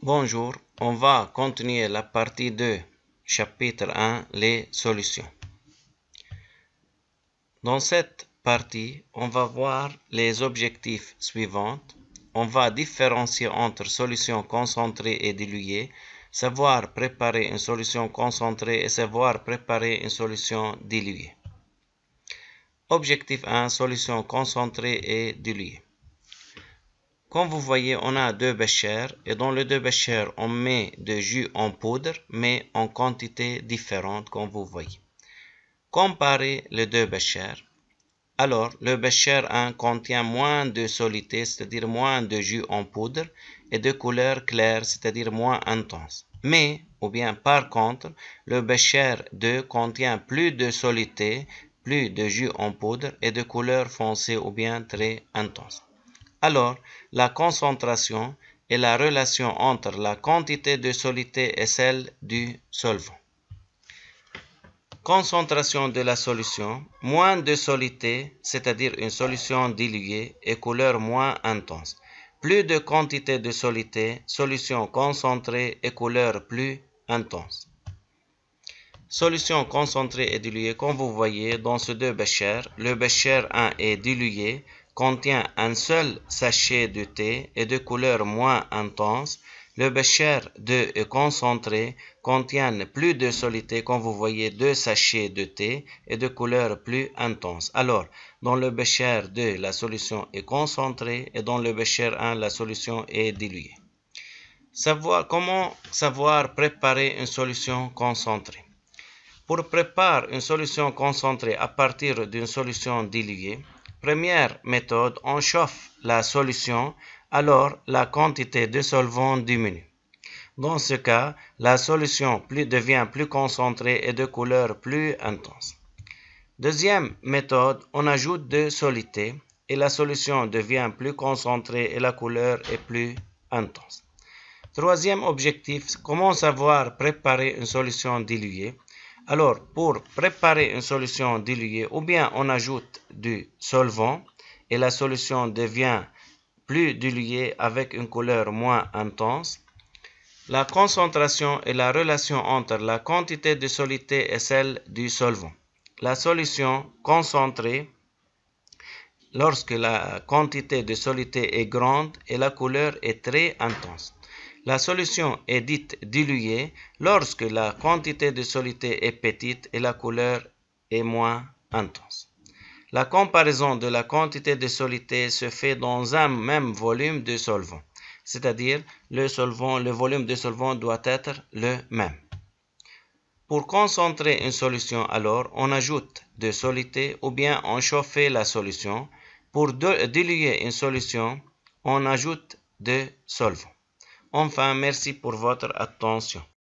Bonjour, on va continuer la partie 2, chapitre 1, les solutions. Dans cette partie, on va voir les objectifs suivants. On va différencier entre solutions concentrées et diluées, savoir préparer une solution concentrée et savoir préparer une solution diluée. Objectif 1, solution concentrée et diluée. Comme vous voyez, on a deux béchers et dans les deux béchers, on met de jus en poudre, mais en quantité différente, comme vous voyez. Comparez les deux béchers. Alors, le bécher 1 contient moins de soluté, c'est-à-dire moins de jus en poudre, et de couleur claire, c'est-à-dire moins intense. Mais, ou bien par contre, le bécher 2 contient plus de soluté, plus de jus en poudre, et de couleur foncée ou bien très intense. Alors, la concentration est la relation entre la quantité de soluté et celle du solvant. Concentration de la solution, moins de soluté, c'est-à-dire une solution diluée et couleur moins intense. Plus de quantité de soluté, solution concentrée et couleur plus intense. Solution concentrée et diluée, comme vous voyez dans ces deux béchers, le bécher 1 est dilué, contient un seul sachet de thé et de couleur moins intense. Le bécher 2 est concentré, contient plus de soluté, comme vous voyez, deux sachets de thé et de couleur plus intense. Alors, dans le bécher 2, la solution est concentrée et dans le bécher 1, la solution est diluée. Comment savoir préparer une solution concentrée? Pour préparer une solution concentrée à partir d'une solution diluée, première méthode, on chauffe la solution, alors la quantité de solvant diminue. Dans ce cas, la solution devient plus concentrée et de couleur plus intense. Deuxième méthode, on ajoute de soluté et la solution devient plus concentrée et la couleur est plus intense. Troisième objectif, comment savoir préparer une solution diluée? Alors, pour préparer une solution diluée, ou bien on ajoute du solvant et la solution devient plus diluée avec une couleur moins intense. La concentration est la relation entre la quantité de soluté et celle du solvant. La solution concentrée lorsque la quantité de soluté est grande et la couleur est très intense. La solution est dite diluée lorsque la quantité de soluté est petite et la couleur est moins intense. La comparaison de la quantité de soluté se fait dans un même volume de solvant, c'est-à-dire le volume de solvant doit être le même. Pour concentrer une solution, alors, on ajoute de soluté ou bien on chauffe la solution. Pour diluer une solution, on ajoute de solvant. Enfin, merci pour votre attention.